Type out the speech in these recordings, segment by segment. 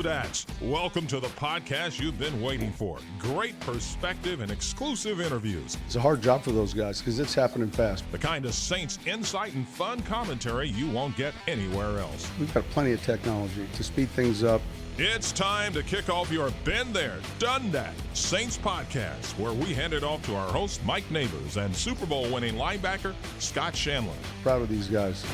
Dudettes. Welcome to the podcast you've been waiting for. Great perspective and exclusive interviews. It's a hard job for those guys because it's happening fast. The kind of Saints insight and fun commentary you won't get anywhere else. We've got plenty of technology to speed things up. It's time to kick off your Been There, Done That Saints podcast, where we hand it off to our host, Mike Nabors, and Super Bowl winning linebacker, Scott Shanle. Proud of these guys.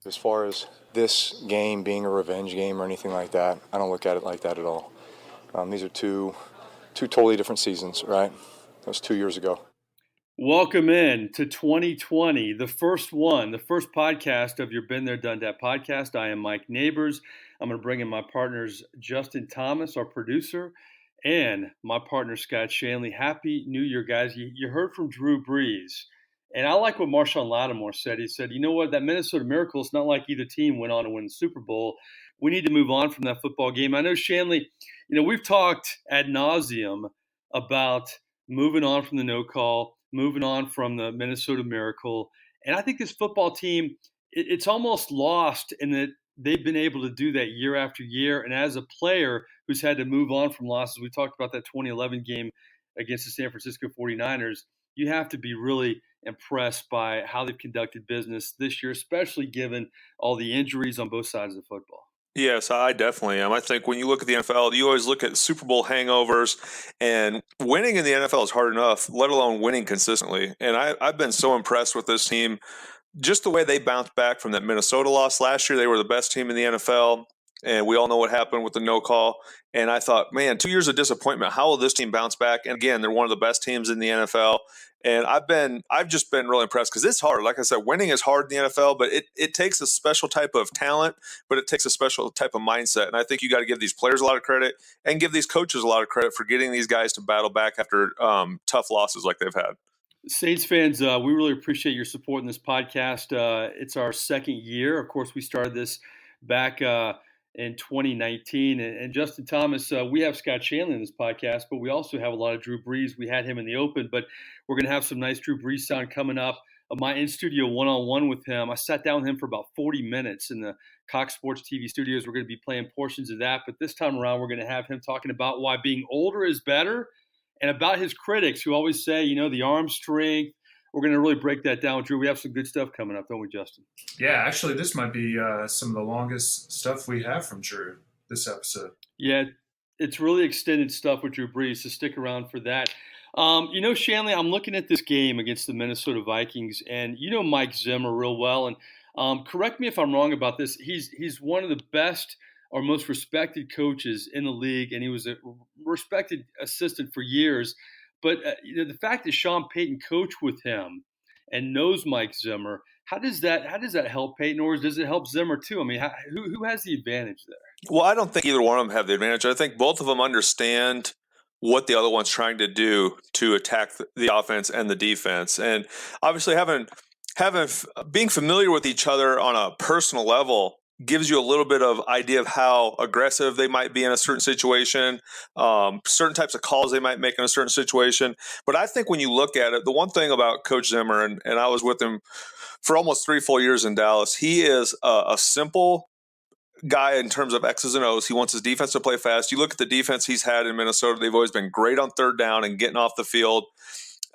As far as this game being a revenge game or anything like that, I don't look at it like that at all. These are two totally different seasons, right? That was 2 years ago. Welcome in to 2020, the first podcast of your Been There, Done That podcast. I am Mike Nabors. I'm going to bring in my partners, Justin Thomas, our producer, and my partner, Scott Shanle. Happy New Year, guys. You heard from Drew Brees, and I like what Marshawn Lattimore said. He said, you know what, that Minnesota Miracle, it's not like either team went on to win the Super Bowl. We need to move on from that football game. I know, Shanle, we've talked ad nauseum about moving on from the no call, moving on from the Minnesota Miracle. And I think this football team, it's almost lost in that they've been able to do that year after year. And as a player who's had to move on from losses, we talked about that 2011 game against the San Francisco 49ers. You have to be really impressed by how they've conducted business this year, especially given all the injuries on both sides of the football. Yes, I definitely am. I think when you look at the NFL, you always look at Super Bowl hangovers, and winning in the NFL is hard enough, let alone winning consistently. And I've been so impressed with this team, just the way they bounced back from that Minnesota loss last year. They were the best team in the NFL, and we all know what happened with the no call. And I thought, man, 2 years of disappointment. How will this team bounce back? And again, they're one of the best teams in the NFL. And I've just been really impressed because it's hard. Like I said, winning is hard in the NFL, but it takes a special type of talent, but it takes a special type of mindset. And I think you got to give these players a lot of credit and give these coaches a lot of credit for getting these guys to battle back after tough losses like they've had. Saints fans, we really appreciate your support in this podcast. It's our second year. Of course, we started this back in 2019. And Justin Thomas, we have Scott Shanle in this podcast, but we also have a lot of Drew Brees. We had him in the open, but we're going to have some nice Drew Brees sound coming up. My in-studio one-on-one with him. I sat down with him for about 40 minutes in the Cox Sports TV studios. We're going to be playing portions of that, but this time around, we're going to have him talking about why being older is better and about his critics who always say, the arm strength. We're going to really break that down, Drew. We have some good stuff coming up, don't we, Justin? Yeah, actually, this might be some of the longest stuff we have from Drew this episode. Yeah, it's really extended stuff with Drew Brees, so stick around for that. Shanle, I'm looking at this game against the Minnesota Vikings, and Mike Zimmer real well. And correct me if I'm wrong about this. He's one of the best or most respected coaches in the league, and he was a respected assistant for years. But the fact that Sean Payton coached with him and knows Mike Zimmer, how does that help Payton, or does it help Zimmer too? I mean, who has the advantage there? Well, I don't think either one of them have the advantage. I think both of them understand what the other one's trying to do to attack the offense and the defense, and obviously being familiar with each other on a personal level gives you a little bit of idea of how aggressive they might be in a certain situation, certain types of calls they might make in a certain situation. But I think when you look at it, the one thing about Coach Zimmer, and I was with him for almost 3 full years in Dallas, he is a simple guy in terms of X's and O's. He wants his defense to play fast. You look at the defense he's had in Minnesota, they've always been great on third down and getting off the field.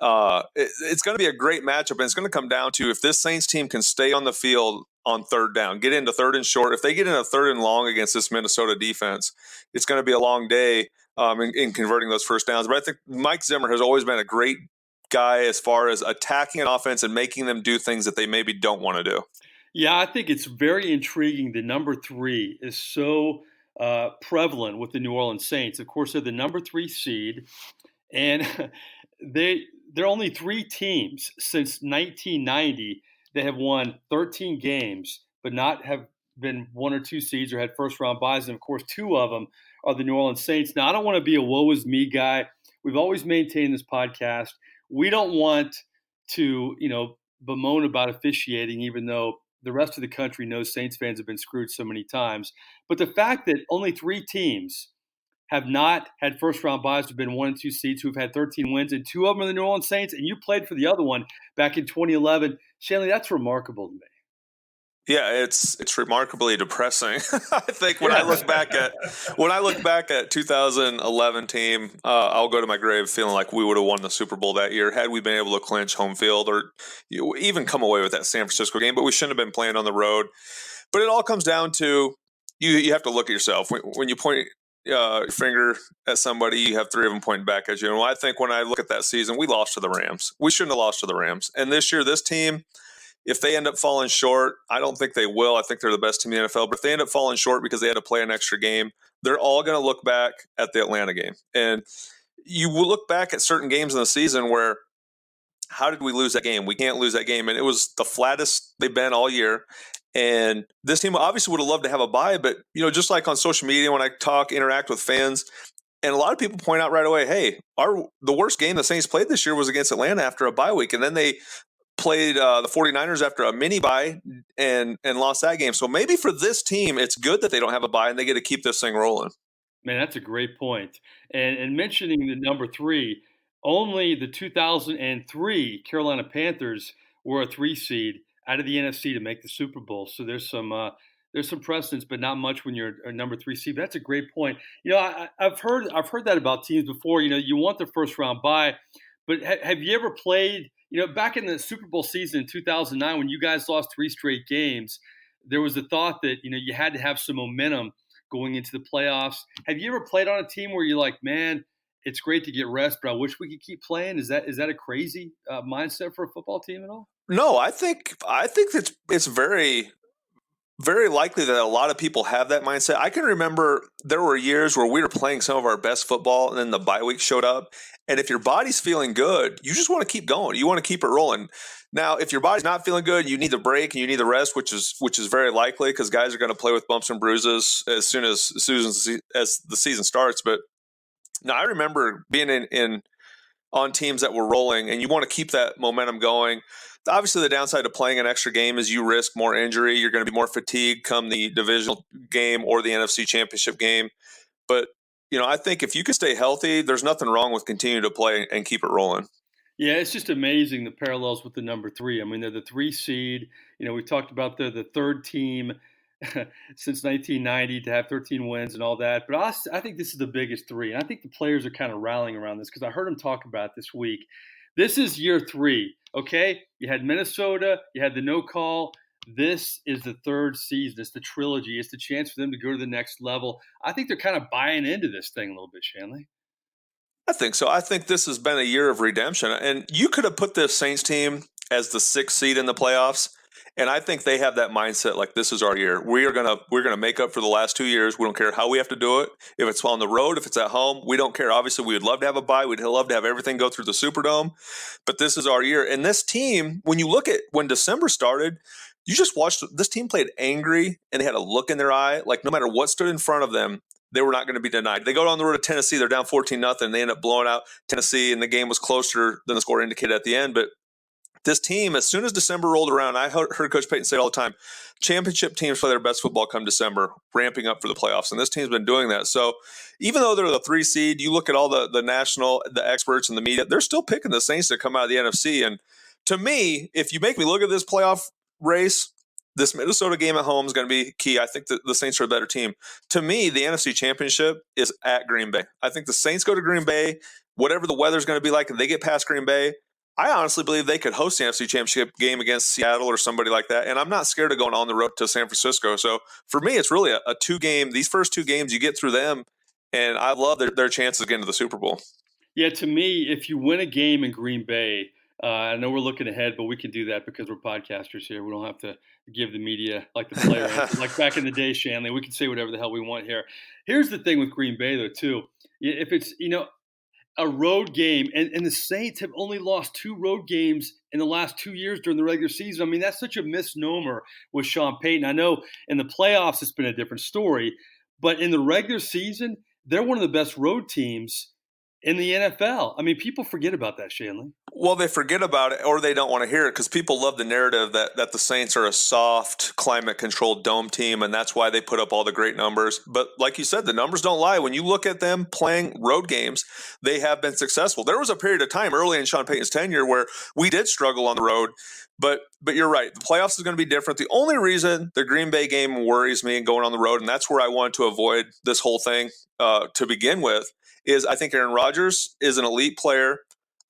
It's going to be a great matchup, and it's going to come down to if this Saints team can stay on the field on third down, get into third and short. If they get into third and long against this Minnesota defense, it's going to be a long day in converting those first downs. But I think Mike Zimmer has always been a great guy as far as attacking an offense and making them do things that they maybe don't want to do. Yeah, I think it's very intriguing. The number 3 is so prevalent with the New Orleans Saints. Of course, they're the number 3 seed, and there are only 3 teams since 1990 that have won 13 games, but not have been 1 or 2 seeds or had first-round buys. And, of course, 2 of them are the New Orleans Saints. Now, I don't want to be a woe is me guy. We've always maintained this podcast. We don't want to, bemoan about officiating, even though the rest of the country knows Saints fans have been screwed so many times. But the fact that only 3 teams have not had first-round buys, have been 1 and 2 seeds, who've had 13 wins, and 2 of them are the New Orleans Saints, and you played for the other one back in 2011. Shanle, that's remarkable to me. Yeah, it's remarkably depressing. I think when I look back at 2011 team, I'll go to my grave feeling like we would have won the Super Bowl that year had we been able to clinch home field or even come away with that San Francisco game. But we shouldn't have been playing on the road. But it all comes down to you have to look at yourself when you point your finger at somebody. You have three of them pointing back at you. And I think when I look at that season, we lost to the Rams. We shouldn't have lost to the Rams. And this year, this team, if they end up falling short, I don't think they will. I think they're the best team in the NFL. But if they end up falling short because they had to play an extra game, they're all going to look back at the Atlanta game. And you will look back at certain games in the season where, how did we lose that game? We can't lose that game. And it was the flattest they've been all year. And this team obviously would have loved to have a bye. But, just like on social media, when I interact with fans, and a lot of people point out right away, hey, the worst game the Saints played this year was against Atlanta after a bye week. And then they played the 49ers after a mini bye and lost that game. So maybe for this team, it's good that they don't have a bye and they get to keep this thing rolling. Man, that's a great point. And mentioning the number 3, only the 2003 Carolina Panthers were a 3 seed out of the NFC to make the Super Bowl. So there's some precedence, but not much when you're a number 3 seed. But that's a great point. I've heard that about teams before. You want the first round bye, but have you ever played? Back in the Super Bowl season in 2009, when you guys lost 3 straight games, there was a thought that, you had to have some momentum going into the playoffs. Have you ever played on a team where you're like, man, it's great to get rest, but I wish we could keep playing? Is that a crazy mindset for a football team at all? No, I think it's very, very likely that a lot of people have that mindset. I can remember there were years where we were playing some of our best football and then the bye week showed up. And if your body's feeling good, you just want to keep going. You want to keep it rolling. Now, if your body's not feeling good, you need the break and you need the rest, which is very likely because guys are going to play with bumps and bruises as soon as the season starts. But now I remember being on teams that were rolling, and you want to keep that momentum going. Obviously, the downside of playing an extra game is you risk more injury. You're going to be more fatigued come the divisional game or the NFC Championship game. But I think if you can stay healthy, there's nothing wrong with continuing to play and keep it rolling. Yeah, it's just amazing the parallels with the number 3. I mean, they're the 3 seed. We talked about the third team since 1990 to have 13 wins and all that. But I think this is the biggest 3. And I think the players are kind of rallying around this because I heard them talk about it this week. This is year 3, okay? You had Minnesota. You had the no call. This is the 3rd season. It's the trilogy. It's the chance for them to go to the next level. I think they're kind of buying into this thing a little bit, Shanle. I think so. I think this has been a year of redemption. And you could have put this Saints team as the 6th seed in the playoffs. And I think they have that mindset like this is our year. We're gonna make up for the last 2 years. We don't care how we have to do it. If it's on the road, if it's at home, we don't care. Obviously, we would love to have a bye. We'd love to have everything go through the Superdome. But this is our year. And this team, when you look at when December started, you just watched this team played angry and they had a look in their eye. Like no matter what stood in front of them, they were not going to be denied. They go on the road to Tennessee. They're down 14-0. They end up blowing out Tennessee, and the game was closer than the score indicated at the end. But this team, as soon as December rolled around, I heard Coach Payton say it all the time, championship teams play their best football come December, ramping up for the playoffs. And this team's been doing that. So even though they're the 3 seed, you look at all the experts and the media, they're still picking the Saints to come out of the NFC. And to me, if you make me look at this playoff race, this Minnesota game at home is going to be key. I think that the Saints are a better team. To me, the NFC Championship is at Green Bay. I think the Saints go to Green Bay, whatever the weather's going to be like, and they get past Green Bay. I honestly believe they could host the NFC Championship game against Seattle or somebody like that. And I'm not scared of going on the road to San Francisco. So for me, it's really a 2-game. These first 2 games, you get through them, and I love their chances of getting to the Super Bowl. Yeah, to me, if you win a game in Green Bay, I know we're looking ahead, but we can do that because we're podcasters here. We don't have to give the media like the player answer. Like back in the day, Shanle, we can say whatever the hell we want here. Here's the thing with Green Bay, though, too. If it's, a road game, and the Saints have only lost 2 road games in the last 2 years during the regular season. I mean, that's such a misnomer with Sean Payton. I know in the playoffs it's been a different story, but in the regular season, they're one of the best road teams in the NFL. I mean, people forget about that, Shanle. Well, they forget about it or they don't want to hear it because people love the narrative that the Saints are a soft, climate-controlled dome team, and that's why they put up all the great numbers. But like you said, the numbers don't lie. When you look at them playing road games, they have been successful. There was a period of time early in Sean Payton's tenure where we did struggle on the road, But you're right. The playoffs is going to be different. The only reason the Green Bay game worries me and going on the road, and that's where I wanted to avoid this whole thing to begin with, is I think Aaron Rodgers is an elite player,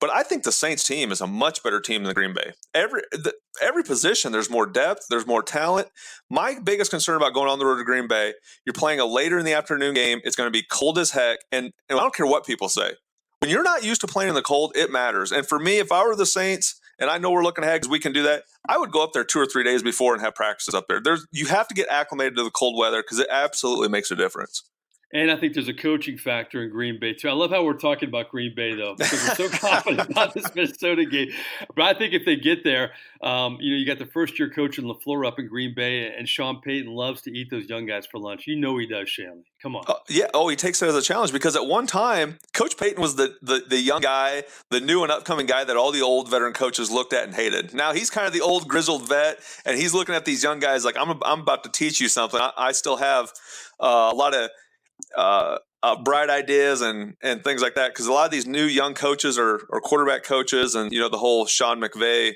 but I think the Saints team is a much better team than Green Bay. Every position, there's more depth, there's more talent. My biggest concern about going on the road to Green Bay, you're playing a later in the afternoon game. It's going to be cold as heck, and I don't care what people say. When you're not used to playing in the cold, it matters. And for me, if I were the Saints, and I know we're looking ahead because we can do that, I would go up there 2 or 3 days before and have practices up there. You have to get acclimated to the cold weather because it absolutely makes a difference. And I think there's a coaching factor in Green Bay, too. I love how we're talking about Green Bay, though, because we're so confident about this Minnesota game. But I think if they get there, you got the first-year coach in LaFleur up in Green Bay, and Sean Payton loves to eat those young guys for lunch. You know he does, Shanle. Come on. He takes it as a challenge because at one time, Coach Payton was the young guy, the new and upcoming guy that all the old veteran coaches looked at and hated. Now he's kind of the old grizzled vet, and he's looking at these young guys like, I'm about to teach you something. I still have a lot of bright ideas and things like that, because a lot of these new young coaches are quarterback coaches, and the whole Sean McVay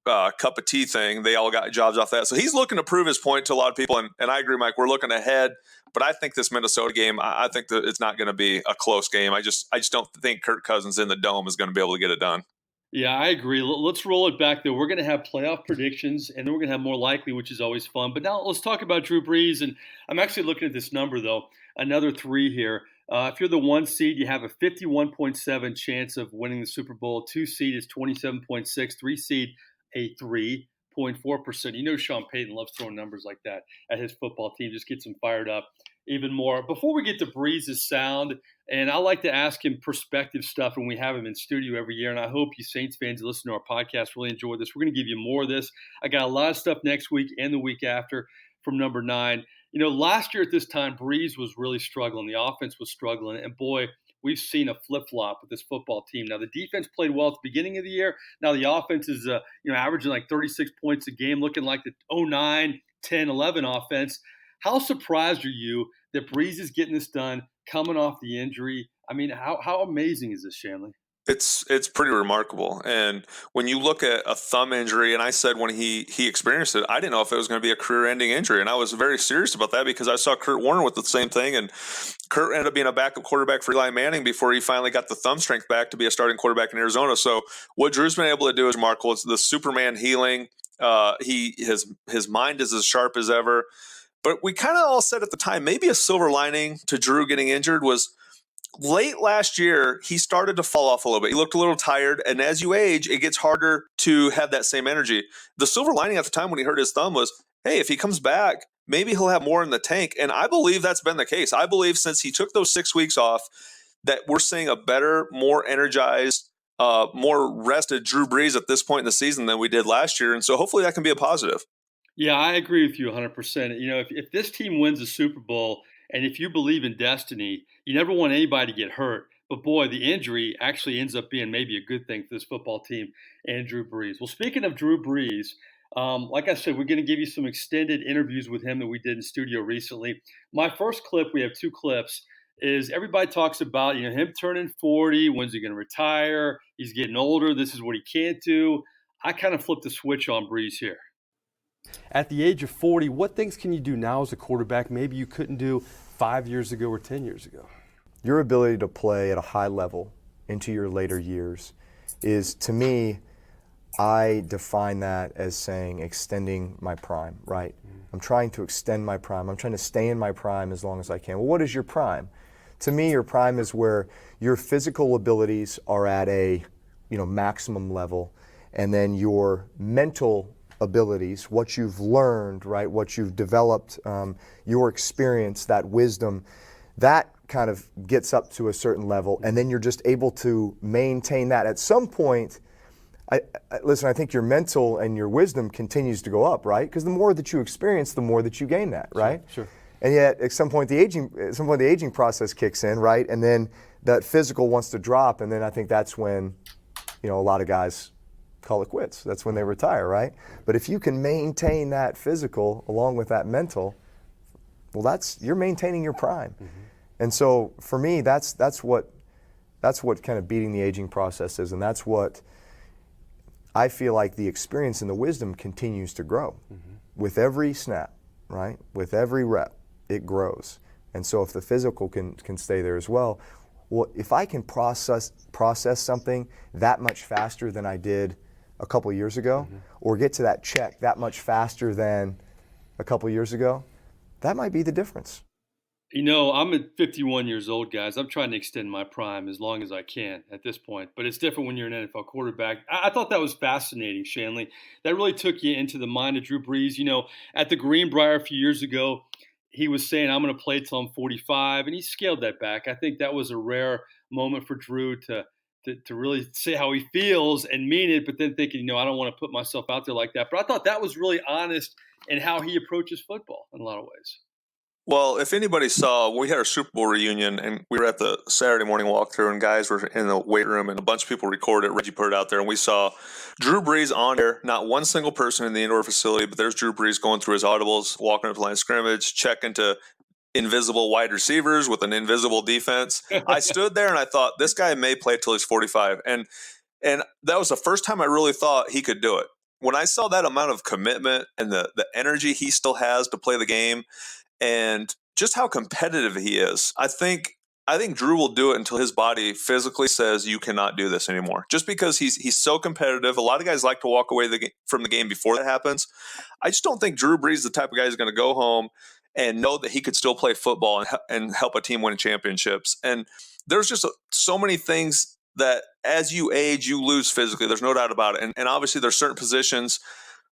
cup of tea thing, they all got jobs off that. So he's looking to prove his point to a lot of people, and I agree, Mike, we're looking ahead. But I think this Minnesota game, I think that it's not going to be a close game. I just don't think Kirk Cousins in the dome is going to be able to get it done. Yeah, I agree. Let's roll it back, though. We're going to have playoff predictions, and then we're going to have more likely, which is always fun. But now let's talk about Drew Brees. And I'm actually looking at this number, though, another 3 here. If you're the 1 seed, you have a 51.7 chance of winning the Super Bowl. 2 seed is 27.6. 3 seed, a 3.4%. You know Sean Payton loves throwing numbers like that at his football team. Just gets him fired up even more. Before we get to Brees' sound, and I like to ask him perspective stuff, and we have him in studio every year, and I hope you Saints fans who listen to our podcast really enjoy this. We're going to give you more of this. I got a lot of stuff next week and the week after from number 9. Last year at this time, Brees was really struggling. The offense was struggling, and boy, we've seen a flip-flop with this football team. Now, the defense played well at the beginning of the year. Now the offense is averaging like 36 points a game, looking like the 09, 10, 11 offense. How surprised are you that Brees is getting this done, coming off the injury? I mean, how amazing is this, Shanle? It's pretty remarkable. And when you look at a thumb injury, and I said when he experienced it, I didn't know if it was going to be a career-ending injury. And I was very serious about that because I saw Kurt Warner with the same thing. And Kurt ended up being a backup quarterback for Eli Manning before he finally got the thumb strength back to be a starting quarterback in Arizona. So what Drew's been able to do is remarkable. It's the Superman healing. His mind is as sharp as ever. But we kind of all said at the time, maybe a silver lining to Drew getting injured was late last year, he started to fall off a little bit. He looked a little tired, and as you age, it gets harder to have that same energy. The silver lining at the time when he hurt his thumb was, hey, if he comes back, maybe he'll have more in the tank. And I believe that's been the case. I believe since he took those 6 weeks off that we're seeing a better, more energized, more rested Drew Brees at this point in the season than we did last year. And so hopefully that can be a positive. Yeah, I agree with you 100%. If this team wins the Super Bowl, and if you believe in destiny, you never want anybody to get hurt. But boy, the injury actually ends up being maybe a good thing for this football team and Drew Brees. Well, speaking of Drew Brees, like I said, we're going to give you some extended interviews with him that we did in studio recently. My first clip, we have 2 clips, is everybody talks about him turning 40. When's he going to retire? He's getting older. This is what he can't do. I kind of flipped the switch on Brees here. At the age of 40, what things can you do now as a quarterback maybe you couldn't do 5 years ago or 10 years ago? Your ability to play at a high level into your later years is, to me, I define that as saying extending my prime, right? I'm trying to extend my prime. I'm trying to stay in my prime as long as I can. Well, what is your prime? To me, your prime is where your physical abilities are at a maximum level, and then your mental abilities, what you've learned, right, what you've developed, your experience, that wisdom, that kind of gets up to a certain level, and then you're just able to maintain that. At some point, I think your mental and your wisdom continues to go up, right? Because the more that you experience, the more that you gain that, right? Sure. And yet, at some point, the aging process kicks in, right? And then that physical wants to drop, and then I think that's when, a lot of guys call it quits. That's when they retire, right? But if you can maintain that physical along with that mental, well, you're maintaining your prime. Mm-hmm. And so for me, that's what kind of beating the aging process is, and that's what I feel like the experience and the wisdom continues to grow with every snap, right? With every rep, it grows. And so if the physical can stay there as well, if I can process something that much faster than I did a couple years ago, or get to that check that much faster than a couple years ago, that might be the difference. You know, I'm at 51 years old, guys. I'm trying to extend my prime as long as I can at this point. But it's different when you're an NFL quarterback. I thought that was fascinating, Shanle. That really took you into the mind of Drew Brees. You know, at the Greenbrier a few years ago, he was saying, I'm going to play till I'm 45, and he scaled that back. I think that was a rare moment for Drew to really say how he feels and mean it, but then thinking, I don't want to put myself out there like that. But I thought that was really honest in how he approaches football in a lot of ways. Well, if anybody saw, we had our Super Bowl reunion, and we were at the Saturday morning walkthrough, and guys were in the weight room, and a bunch of people recorded. Reggie put it out there, and we saw Drew Brees on there. Not one single person in the indoor facility, but there's Drew Brees going through his audibles, walking up the line of scrimmage, checking to invisible wide receivers with an invisible defense. I stood there and I thought, this guy may play till he's 45, and that was the first time I really thought he could do it. When I saw that amount of commitment and the energy he still has to play the game, and just how competitive he is, I think Drew will do it until his body physically says you cannot do this anymore. Just because he's so competitive. A lot of guys like to walk away from the game before that happens. I just don't think Drew Brees is the type of guy who's going to go home and know that he could still play football and help a team win championships. And there's just so many things that as you age, you lose physically. There's no doubt about it. And obviously there's certain positions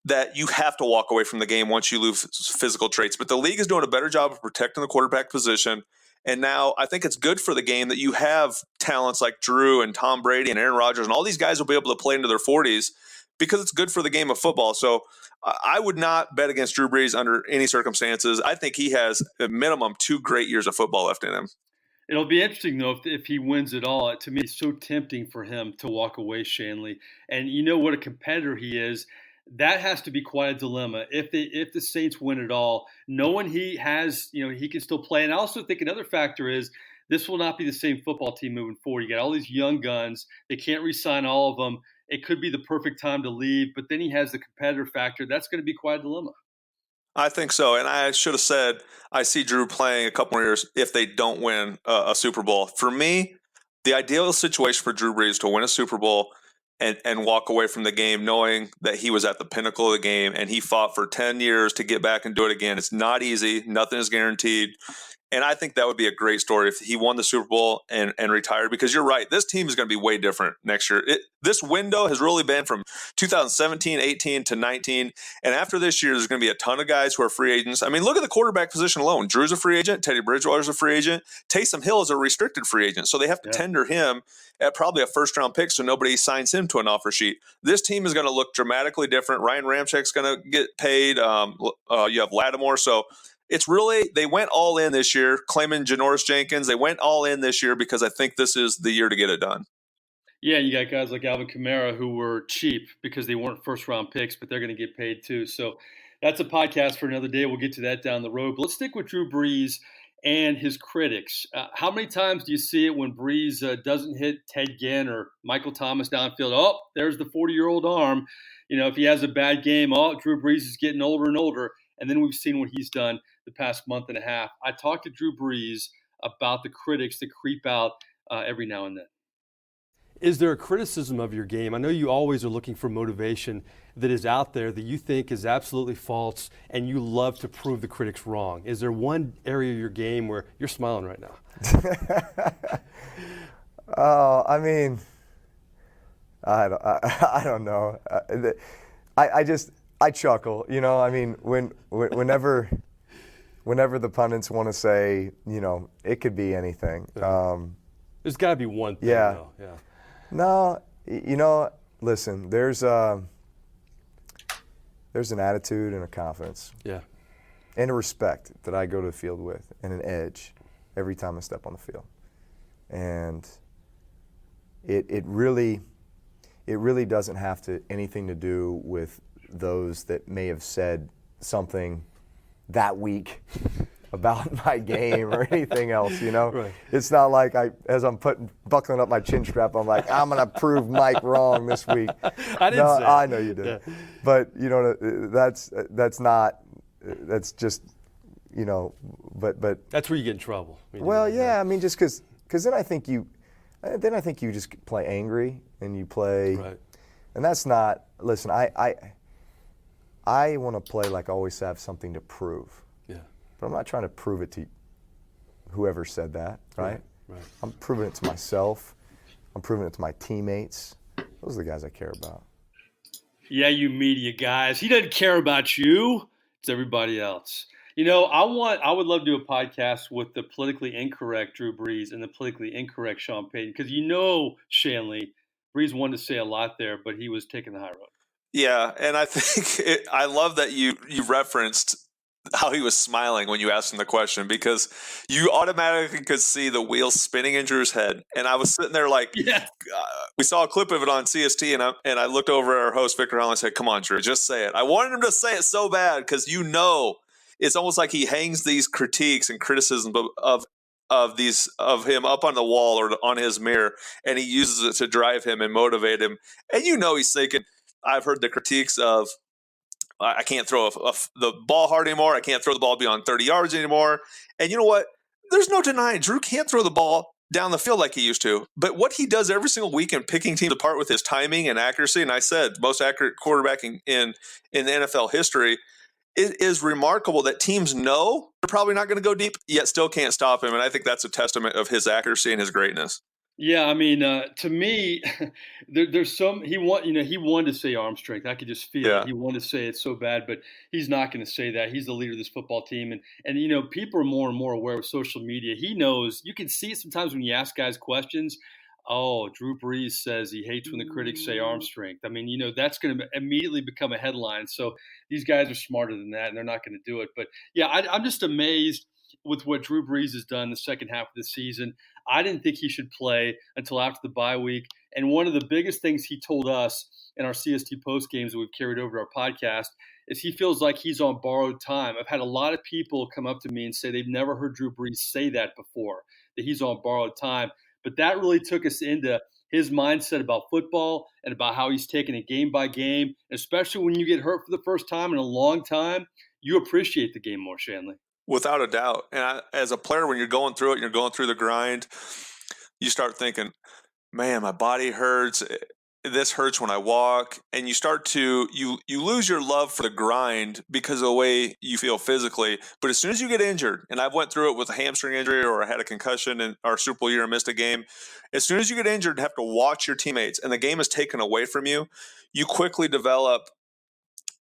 that you have to walk away from the game once you lose physical traits. But the league is doing a better job of protecting the quarterback position. And now I think it's good for the game that you have talents like Drew and Tom Brady and Aaron Rodgers, and all these guys will be able to play into their 40s because it's good for the game of football. So I would not bet against Drew Brees under any circumstances. I think he has a minimum 2 great years of football left in him. It'll be interesting, though, if he wins it all. To me, it's so tempting for him to walk away, Shanle. And you know what a competitor he is. That has to be quite a dilemma. If the Saints win it all, knowing he has, he can still play. And I also think another factor is this will not be the same football team moving forward. You got all these young guns. They can't re-sign all of them. It could be the perfect time to leave, but then he has the competitor factor. That's going to be quite a dilemma. I think so. And I should have said, I see Drew playing a couple more years if they don't win a Super Bowl. For me, the ideal situation for Drew Brees to win a Super Bowl and walk away from the game knowing that he was at the pinnacle of the game and he fought for 10 years to get back and do it again. It's not easy. Nothing is guaranteed. And I think that would be a great story if he won the Super Bowl and retired, because you're right. This team is going to be way different next year. This window has really been from 2017, 18 to 19. And after this year, there's going to be a ton of guys who are free agents. I mean, look at the quarterback position alone. Drew's a free agent. Teddy Bridgewater's a free agent. Taysom Hill is a restricted free agent. So they have to tender him at probably a first-round pick so nobody signs him to an offer sheet. This team is going to look dramatically different. Ryan Ramczyk's going to get paid. You have Lattimore. So it's really, they went all in this year, claiming Janoris Jenkins. They went all in this year because I think this is the year to get it done. Yeah, you got guys like Alvin Kamara who were cheap because they weren't first-round picks, but they're going to get paid too. So that's a podcast for another day. We'll get to that down the road. But let's stick with Drew Brees and his critics. How many times do you see it when Brees doesn't hit Ted Ginn or Michael Thomas downfield? Oh, there's the 40-year-old arm. If he has a bad game, Drew Brees is getting older and older. And then we've seen what he's done the past month and a half. I talked to Drew Brees about the critics that creep out every now and then. Is there a criticism of your game? I know you always are looking for motivation that is out there that you think is absolutely false and you love to prove the critics wrong. Is there one area of your game where you're smiling right now? I mean, I don't know. I chuckle, I mean, whenever the pundits want to say, it could be anything. There's got to be one thing, though. Yeah. No, listen, there's an attitude and a confidence. Yeah. And a respect that I go to the field with, and an edge every time I step on the field. And it really doesn't have anything to do with those that may have said something that week about my game or anything else, you know? Right. It's not like as I'm buckling up my chin strap, I'm like, I'm going to prove Mike wrong this week. I didn't say I it. know you did. Yeah. But, you know, that's just, you know, but. That's where you get in trouble. Well, yeah, I mean, just because then I think you just play angry and you play. Right. And that's not, listen, I want to play like I always have something to prove. Yeah. But I'm not trying to prove it to whoever said that, right? Right. I'm proving it to myself. I'm proving it to my teammates. Those are the guys I care about. Yeah, you media guys. He doesn't care about you. It's everybody else. You know, I would love to do a podcast with the politically incorrect Drew Brees and the politically incorrect Sean Payton, because Shanle, Brees wanted to say a lot there, but he was taking the high road. Yeah, and I think I love that you referenced how he was smiling when you asked him the question, because you automatically could see the wheels spinning in Drew's head. And I was sitting there like, Yeah. we saw a clip of it on CST, and I looked over at our host, Victor Hall, and said, come on, Drew, just say it. I wanted him to say it so bad because, you know, it's almost like he hangs these critiques and criticisms of him up on the wall or on his mirror, and he uses it to drive him and motivate him. And you know he's thinking, I've heard the critiques of, I can't throw the ball hard anymore. I can't throw the ball beyond 30 yards anymore. And you know what? There's no denying Drew can't throw the ball down the field like he used to. But what he does every single week in picking teams apart with his timing and accuracy, and I said most accurate quarterbacking in the NFL history, it is remarkable that teams know they're probably not going to go deep, yet still can't stop him. And I think that's a testament of his accuracy and his greatness. Yeah, I mean, to me, there's he wanted to say arm strength. I could just feel it. He wanted to say it so bad, but he's not going to say that. He's the leader of this football team, and you know, people are more and more aware of social media. He knows. You can see it sometimes when you ask guys questions. Oh, Drew Brees says he hates when the critics say arm strength. I mean, you know, that's going to immediately become a headline. So these guys are smarter than that, and they're not going to do it. But yeah, I'm just amazed with what Drew Brees has done the second half of the season. I didn't think he should play until after the bye week. And one of the biggest things he told us in our CST post games that we've carried over to our podcast is he feels like he's on borrowed time. I've had a lot of people come up to me and say they've never heard Drew Brees say that before, that he's on borrowed time. But that really took us into his mindset about football and about how he's taking it game by game, especially when you get hurt for the first time in a long time. You appreciate the game more, Shanle. Without a doubt. And as a player, when you're going through it and you're going through the grind, you start thinking, man, my body hurts. This hurts when I walk. And you start to, you lose your love for the grind because of the way you feel physically. But as soon as you get injured, and I've went through it with a hamstring injury or I had a concussion in our Super Bowl year and missed a game. As soon as you get injured and have to watch your teammates and the game is taken away from you, you quickly develop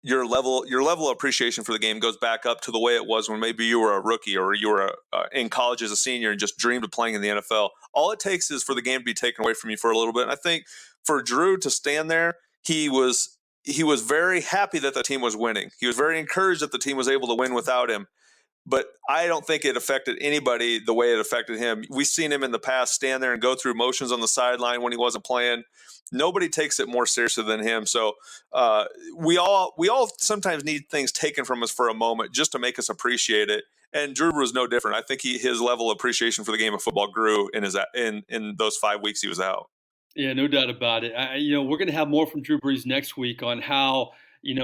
your level of appreciation for the game goes back up to the way it was when maybe you were a rookie or you were in college as a senior and just dreamed of playing in the NFL. All it takes is for the game to be taken away from you for a little bit. And I think for Drew to stand there, he was very happy that the team was winning. He was very encouraged that the team was able to win without him. But I don't think it affected anybody the way it affected him. We've seen him in the past stand there and go through motions on the sideline when he wasn't playing. Nobody takes it more seriously than him. So we all sometimes need things taken from us for a moment just to make us appreciate it. And Drew was no different. I think his level of appreciation for the game of football grew in those 5 weeks he was out. Yeah, no doubt about it. We're going to have more from Drew Brees next week on how,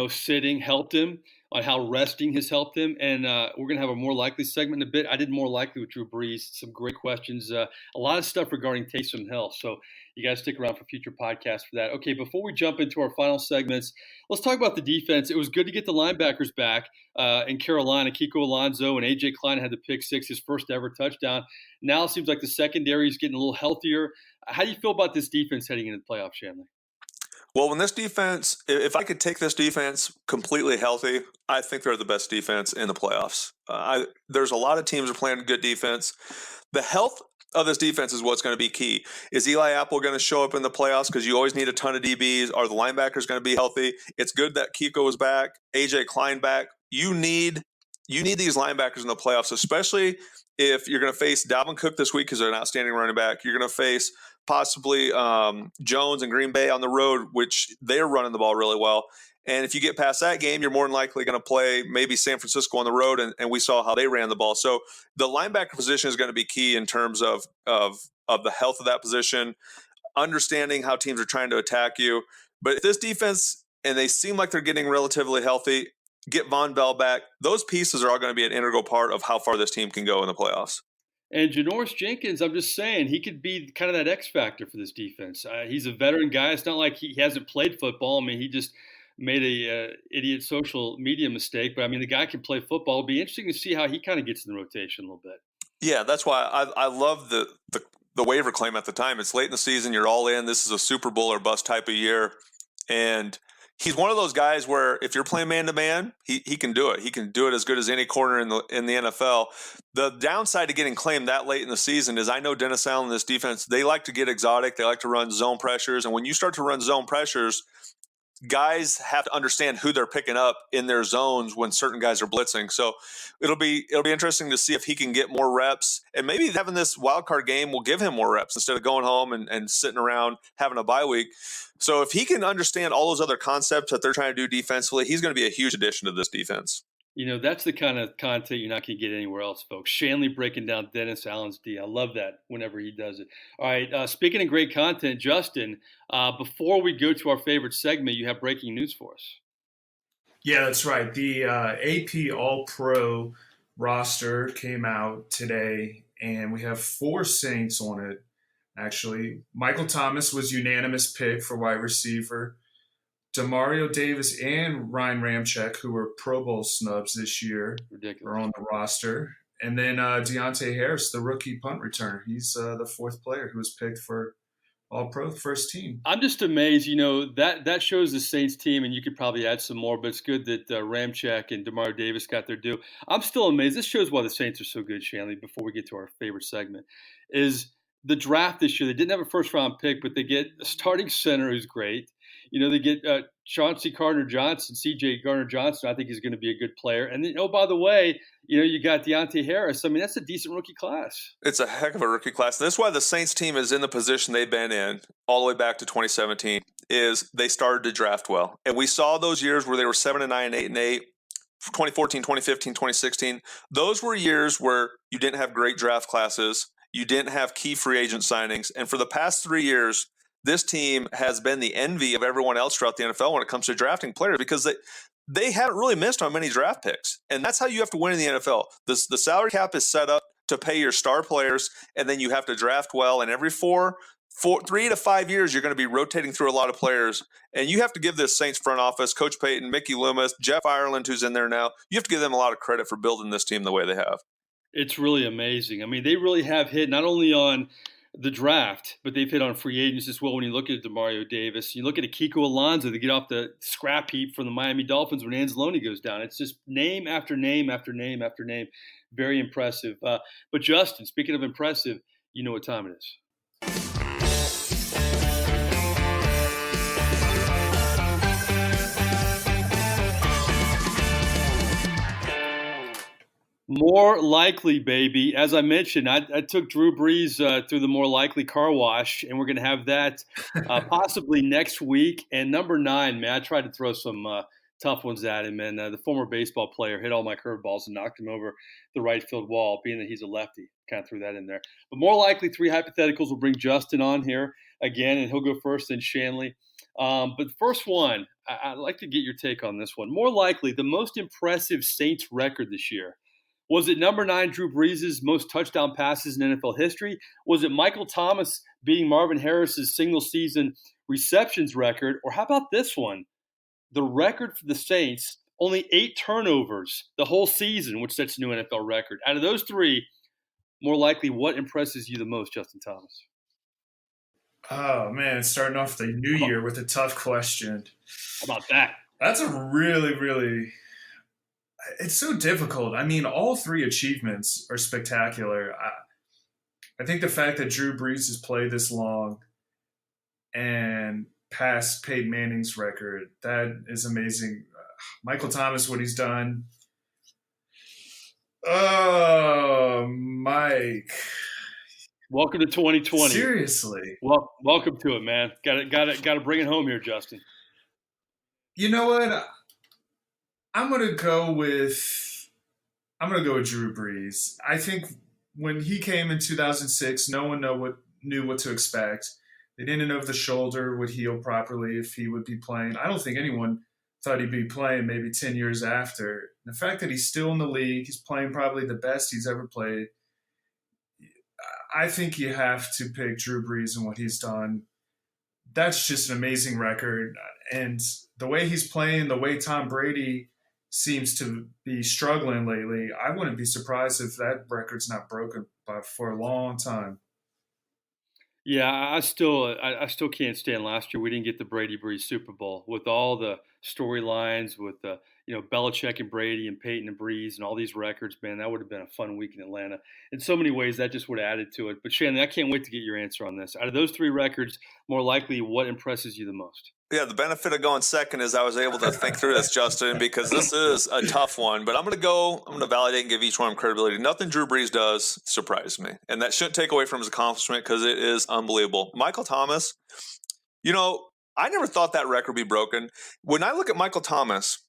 sitting helped him, on how resting has helped him. And we're going to have a more likely segment in a bit. I did more likely with Drew Brees. Some great questions. A lot of stuff regarding Taysom Hill. So you guys stick around for future podcasts for that. Okay, before we jump into our final segments, let's talk about the defense. It was good to get the linebackers back in Carolina. Kiko Alonso and A.J. Klein had the pick six, his first ever touchdown. Now it seems like the secondary is getting a little healthier. How do you feel about this defense heading into the playoffs, Shanle? Well, when this defense, if I could take this defense completely healthy, I think they're the best defense in the playoffs. There's a lot of teams are playing good defense. The health of this defense is what's going to be key. Is Eli Apple going to show up in the playoffs? Because you always need a ton of DBs. Are the linebackers going to be healthy? It's good that Kiko is back, AJ Klein back. You need these linebackers in the playoffs, especially if you're going to face Dalvin Cook this week because they're an outstanding running back. You're going to face possibly Jones and Green Bay on the road, which they're running the ball really well. And if you get past that game, you're more than likely going to play maybe San Francisco on the road, and we saw how they ran the ball. So the linebacker position is going to be key in terms of the health of that position, understanding how teams are trying to attack you. But if this defense, and they seem like they're getting relatively healthy, get Von Bell back, those pieces are all going to be an integral part of how far this team can go in the playoffs. And Janoris Jenkins, I'm just saying, he could be kind of that X factor for this defense. He's a veteran guy. It's not like he hasn't played football. I mean, he just made a idiot social media mistake. But, I mean, the guy can play football. It'll be interesting to see how he kind of gets in the rotation a little bit. Yeah, that's why I love the waiver claim at the time. It's late in the season. You're all in. This is a Super Bowl or bust type of year. And he's one of those guys where if you're playing man-to-man, he can do it. He can do it as good as any corner in the NFL. The downside to getting claimed that late in the season is I know Dennis Allen and this defense, they like to get exotic. They like to run zone pressures. And when you start to run zone pressures, guys have to understand who they're picking up in their zones when certain guys are blitzing. So it'll be interesting to see if he can get more reps, and maybe having this wild card game will give him more reps instead of going home and sitting around having a bye week. So if he can understand all those other concepts that they're trying to do defensively, he's going to be a huge addition to this defense. You know, that's the kind of content you're not going to get anywhere else, folks. Shanle breaking down Dennis Allen's D. I love that whenever he does it. All right, speaking of great content, Justin, before we go to our favorite segment, you have breaking news for us. Yeah, that's right. The AP All-Pro roster came out today, and we have 4 Saints on it, actually. Michael Thomas was unanimous pick for wide receiver. Demario Davis and Ryan Ramczyk, who were Pro Bowl snubs this year, are on the roster. And then Deontay Harris, the rookie punt returner. He's the 4th player who was picked for All-Pro first team. I'm just amazed. You know, that shows the Saints team, and you could probably add some more, but it's good that Ramczyk and Demario Davis got their due. I'm still amazed. This shows why the Saints are so good, Shanley, before we get to our favorite segment, is the draft this year. They didn't have a first-round pick, but they get a starting center who's great. You know, they get Chauncey Gardner-Johnson, C.J. Gardner-Johnson. I think he's going to be a good player. And then, oh, by the way, you know, you got Deontay Harris. I mean, that's a decent rookie class. It's a heck of a rookie class. And that's why the Saints team is in the position they've been in all the way back to 2017, is they started to draft well. And we saw those years where they were 7-9, 8-8, 2014, 2015, 2016. Those were years where you didn't have great draft classes. You didn't have key free agent signings. And for the past 3 years, this team has been the envy of everyone else throughout the NFL when it comes to drafting players, because they haven't really missed on many draft picks. And that's how you have to win in the NFL. The salary cap is set up to pay your star players, and then you have to draft well. And every 3 to 5 years, you're going to be rotating through a lot of players. And you have to give this Saints front office, Coach Payton, Mickey Loomis, Jeff Ireland, who's in there now, you have to give them a lot of credit for building this team the way they have. It's really amazing. I mean, they really have hit not only on the draft, but they've hit on free agents as well. When you look at Demario Davis, you look at Kiko Alonso to get off the scrap heap from the Miami Dolphins when Anzalone goes down. It's just name after name after name after name. Very impressive. But Justin, speaking of impressive, you know what time it is. More likely, baby. As I mentioned, I took Drew Brees through the more likely car wash, and we're going to have that possibly next week. And number 9, man, I tried to throw some tough ones at him, and the former baseball player hit all my curveballs and knocked him over the right field wall, being that he's a lefty. Kind of threw that in there. But more likely, 3 hypotheticals. We'll bring Justin on here again, and he'll go first, then Shanle. But the first one, I'd like to get your take on this one. More likely, the most impressive Saints record this year. Was it number 9, Drew Brees' most touchdown passes in NFL history? Was it Michael Thomas beating Marvin Harris's single-season receptions record? Or how about this one? The record for the Saints, only 8 turnovers the whole season, which sets a new NFL record. Out of those 3, more likely, what impresses you the most, Justin Thomas? Oh, man, starting off the new year with a tough question. How about that? That's a really, really – it's so difficult. I mean, all 3 achievements are spectacular. I think the fact that Drew Brees has played this long and passed Peyton Manning's record, that is amazing. Michael Thomas, what he's done. Oh, Mike. Welcome to 2020. Seriously. Well, welcome to it, man. Got to bring it home here, Justin. You know what? I'm gonna go with Drew Brees. I think when he came in 2006, no one knew what to expect. They didn't know if the shoulder would heal properly, if he would be playing. I don't think anyone thought he'd be playing maybe 10 years after. The fact that he's still in the league, he's playing probably the best he's ever played. I think you have to pick Drew Brees and what he's done. That's just an amazing record. And the way he's playing, the way Tom Brady seems to be struggling lately, I wouldn't be surprised if that record's not broken for a long time. Yeah, I still can't stand last year. We didn't get the Brady Brees Super Bowl with all the storylines with Belichick and Brady and Peyton and Brees and all these records. Man, that would have been a fun week in Atlanta. In so many ways, that just would have added to it. But Shannon, I can't wait to get your answer on this. Out of those three records, more likely, what impresses you the most? Yeah, the benefit of going second is I was able to think through this, Justin, because this is a tough one. But I'm going to validate and give each one credibility. Nothing Drew Brees does surprised me. And that shouldn't take away from his accomplishment because it is unbelievable. Michael Thomas, I never thought that record would be broken. When I look at Michael Thomas,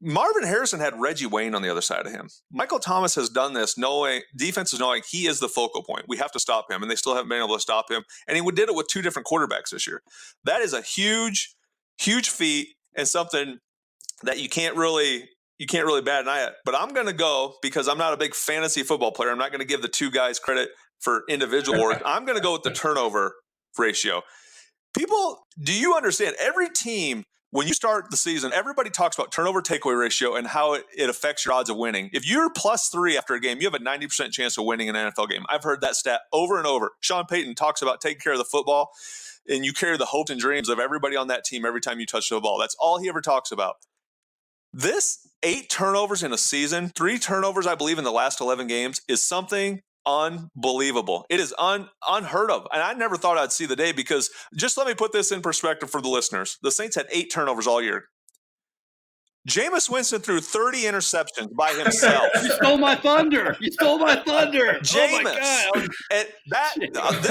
Marvin Harrison had Reggie Wayne on the other side of him. Michael Thomas has done this knowing defenses knowing he is the focal point. We have to stop him, and they still haven't been able to stop him. And he did it with two different quarterbacks this year. That is a huge, huge feat and something that you can't really bat an eye at. But I'm going to go because I'm not a big fantasy football player. I'm not going to give the two guys credit for individual work. I'm going to go with the turnover ratio. People, do you understand? Every team, when you start the season, everybody talks about turnover takeaway ratio and how it affects your odds of winning. If you're +3 after a game, you have a 90% chance of winning an NFL game. I've heard that stat over and over. Sean Payton talks about taking care of the football, and you carry the hopes and dreams of everybody on that team every time you touch the ball. That's all he ever talks about. This 8 turnovers in a season, 3 turnovers, I believe, in the last 11 games is something unbelievable. It is unheard of. And I never thought I'd see the day because just let me put this in perspective for the listeners. The Saints had 8 turnovers all year. Jameis Winston threw 30 interceptions by himself. You stole my thunder. Jameis. Oh my God.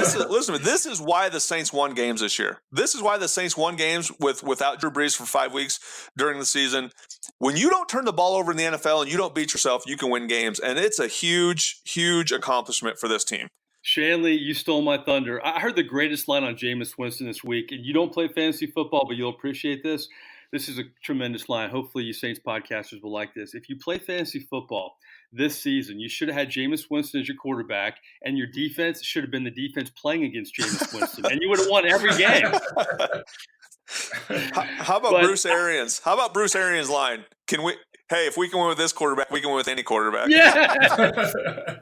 This is why the Saints won games this year. This is why the Saints won games without Drew Brees for 5 weeks during the season. When you don't turn the ball over in the NFL and you don't beat yourself, you can win games. And it's a huge, huge accomplishment for this team. Shanle, you stole my thunder. I heard the greatest line on Jameis Winston this week, and you don't play fantasy football, but you'll appreciate this. This is a tremendous line. Hopefully you Saints podcasters will like this. If you play fantasy football this season, you should have had Jameis Winston as your quarterback, and your defense should have been the defense playing against Jameis Winston, and you would have won every game. How about Bruce Arians? How about Bruce Arians' line? If we can win with this quarterback, we can win with any quarterback. Yeah.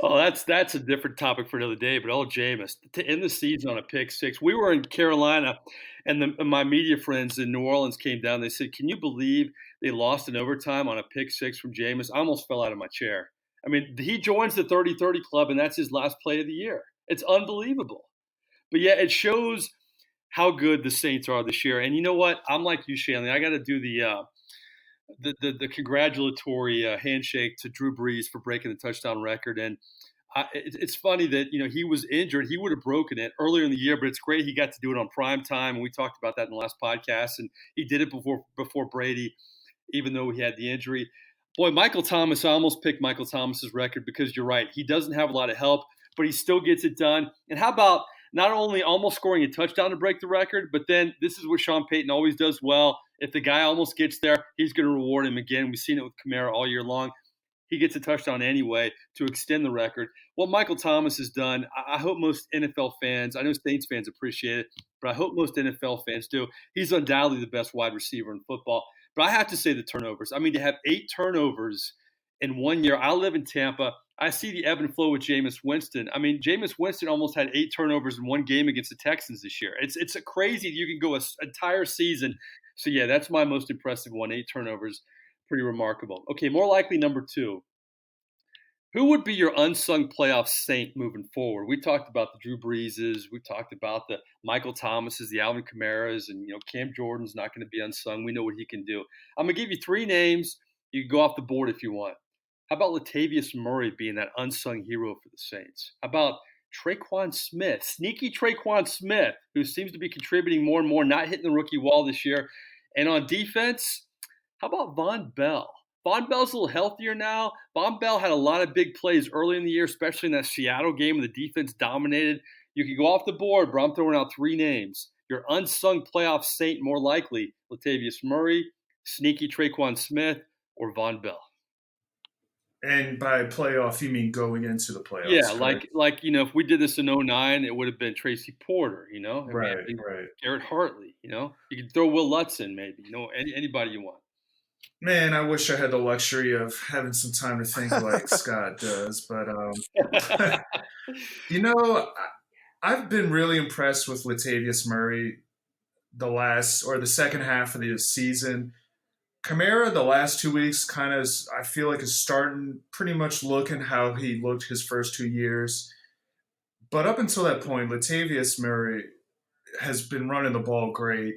Oh, that's a different topic for another day. But Jameis to end the season on a pick 6. We were in Carolina, and my media friends in New Orleans came down. They said, "Can you believe they lost in overtime on a pick 6 from Jameis?" I almost fell out of my chair. I mean, he joins the 30-30 club, and that's his last play of the year. It's unbelievable. But yeah, it shows how good the Saints are this year. And you know what? I'm like you, Shanle. I got to do the congratulatory handshake to Drew Brees for breaking the touchdown record. And it's funny that he was injured. He would have broken it earlier in the year, but it's great he got to do it on prime time. And we talked about that in the last podcast. And he did it before Brady, even though he had the injury. Boy, Michael Thomas, I almost picked Michael Thomas's record because you're right. He doesn't have a lot of help, but he still gets it done. And how about not only almost scoring a touchdown to break the record, but then this is what Sean Payton always does well. If the guy almost gets there, he's going to reward him again. We've seen it with Kamara all year long. He gets a touchdown anyway to extend the record. What Michael Thomas has done, I hope most NFL fans, I know Saints fans appreciate it, but I hope most NFL fans do. He's undoubtedly the best wide receiver in football. But I have to say the turnovers. I mean, to have 8 turnovers in 1 year. I live in Tampa. I see the ebb and flow with Jameis Winston. I mean, Jameis Winston almost had 8 turnovers in 1 game against the Texans this year. It's a crazy. You can go an entire season. So, yeah, that's my most impressive one, 8 turnovers. Pretty remarkable. Okay, more likely number 2. Who would be your unsung playoff saint moving forward? We talked about the Drew Breeses. We talked about the Michael Thomases, the Alvin Kamaras, and Cam Jordan's not going to be unsung. We know what he can do. I'm going to give you 3 names. You can go off the board if you want. How about Latavius Murray being that unsung hero for the Saints? How about Traquan Smith, sneaky Traquan Smith, who seems to be contributing more and more, not hitting the rookie wall this year? And on defense, how about Von Bell? Von Bell's a little healthier now. Von Bell had a lot of big plays early in the year, especially in that Seattle game when the defense dominated. You can go off the board, but I'm throwing out 3 names. Your unsung playoff saint, more likely, Latavius Murray, sneaky Traquan Smith, or Von Bell. And by playoff, you mean going into the playoffs? Yeah, correct? like if we did this in 09, it would have been Tracy Porter, Right. Garrett Hartley, You could throw Will Lutz in maybe, anybody you want. Man, I wish I had the luxury of having some time to think like Scott does. But, I've been really impressed with Latavius Murray the second half of the season. Kamara, the last 2 weeks, I feel like is starting pretty much looking how he looked his first 2 years. But up until that point, Latavius Murray has been running the ball great.